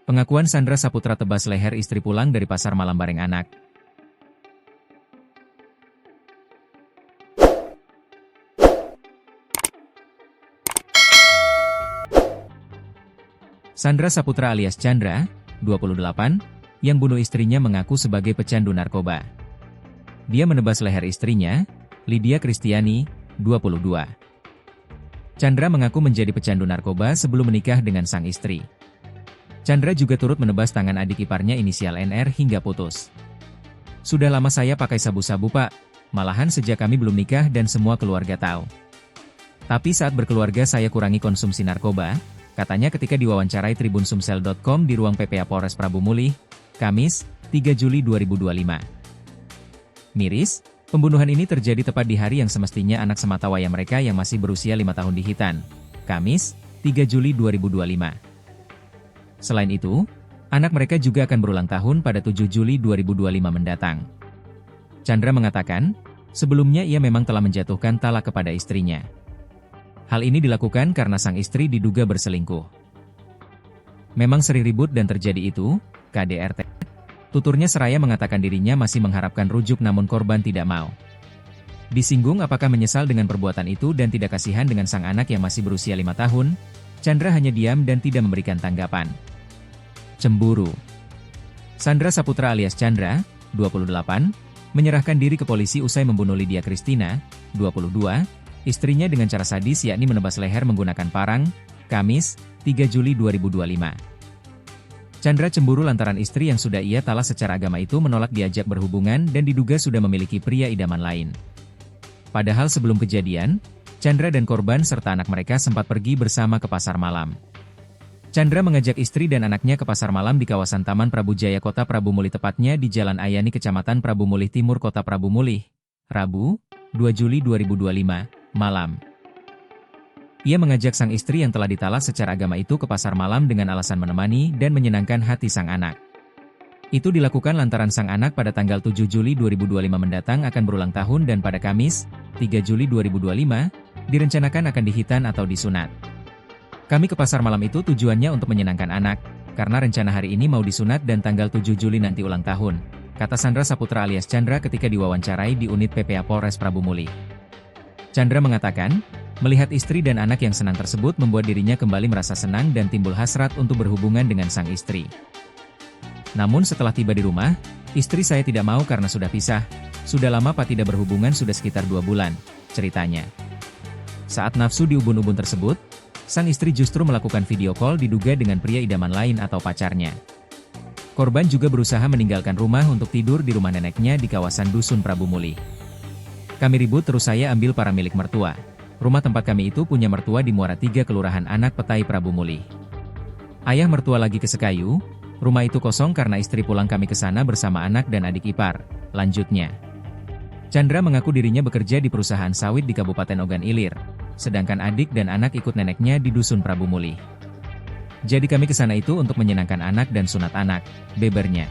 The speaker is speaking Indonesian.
Pengakuan Sandra Saputra tebas leher istri pulang dari pasar malam bareng anak. Sandra Saputra alias Chandra, 28, yang bunuh istrinya mengaku sebagai pecandu narkoba. Dia menebas leher istrinya, Lydia Kristiani, 22. Chandra mengaku menjadi pecandu narkoba sebelum menikah dengan sang istri. Chandra juga turut menebas tangan adik iparnya inisial NR hingga putus. "Sudah lama saya pakai sabu-sabu pak, malahan sejak kami belum nikah dan semua keluarga tahu. Tapi saat berkeluarga saya kurangi konsumsi narkoba," katanya ketika diwawancarai tribunsumsel.com di ruang PPA Polres Prabu Mulih, Kamis, 3 Juli 2025. Miris, pembunuhan ini terjadi tepat di hari yang semestinya anak sematawayang mereka yang masih berusia 5 tahun dihitan. Kamis, 3 Juli 2025. Selain itu, anak mereka juga akan berulang tahun pada 7 Juli 2025 mendatang. Chandra mengatakan, sebelumnya ia memang telah menjatuhkan talak kepada istrinya. Hal ini dilakukan karena sang istri diduga berselingkuh. "Memang sering ribut dan terjadi itu, KDRT." Tuturnya seraya mengatakan dirinya masih mengharapkan rujuk namun korban tidak mau. Disinggung apakah menyesal dengan perbuatan itu dan tidak kasihan dengan sang anak yang masih berusia 5 tahun, Chandra hanya diam dan tidak memberikan tanggapan. Cemburu. Sandra Saputra alias Chandra, 28, menyerahkan diri ke polisi usai membunuh Lydia Kristina, 22, istrinya dengan cara sadis yakni menebas leher menggunakan parang, Kamis, 3 Juli 2025. Chandra cemburu lantaran istri yang sudah ia talak secara agama itu menolak diajak berhubungan dan diduga sudah memiliki pria idaman lain. Padahal sebelum kejadian, Chandra dan korban serta anak mereka sempat pergi bersama ke pasar malam. Chandra mengajak istri dan anaknya ke pasar malam di kawasan Taman Prabu Jaya Kota Prabu Mulih tepatnya di Jalan Ayani Kecamatan Prabu Mulih Timur Kota Prabu Mulih, Rabu, 2 Juli 2025, malam. Ia mengajak sang istri yang telah ditalak secara agama itu ke pasar malam dengan alasan menemani dan menyenangkan hati sang anak. Itu dilakukan lantaran sang anak pada tanggal 7 Juli 2025 mendatang akan berulang tahun dan pada Kamis, 3 Juli 2025, direncanakan akan dihitan atau disunat. "Kami ke pasar malam itu tujuannya untuk menyenangkan anak, karena rencana hari ini mau disunat dan tanggal 7 Juli nanti ulang tahun," kata Sandra Saputra alias Chandra ketika diwawancarai di unit PPA Polres Prabu Mulih. Chandra mengatakan, melihat istri dan anak yang senang tersebut membuat dirinya kembali merasa senang dan timbul hasrat untuk berhubungan dengan sang istri. "Namun setelah tiba di rumah, istri saya tidak mau karena sudah pisah. Sudah lama Pak tidak berhubungan sudah sekitar 2 bulan, ceritanya. Saat nafsu di ubun-ubun tersebut, sang istri justru melakukan video call diduga dengan pria idaman lain atau pacarnya. Korban juga berusaha meninggalkan rumah untuk tidur di rumah neneknya di kawasan Dusun Prabu Mulih. Kami ribut terus saya ambil para milik mertua. Rumah tempat kami itu punya mertua di Muara 3 Kelurahan Anak Petai Prabu Mulih. Ayah mertua lagi ke Sekayu, rumah itu kosong karena istri pulang kami ke sana bersama anak dan adik ipar," lanjutnya. Chandra mengaku dirinya bekerja di perusahaan sawit di Kabupaten Ogan Ilir, sedangkan adik dan anak ikut neneknya di Dusun Prabu Mulih. "Jadi kami ke sana itu untuk menyenangkan anak dan sunat anak," bebernya.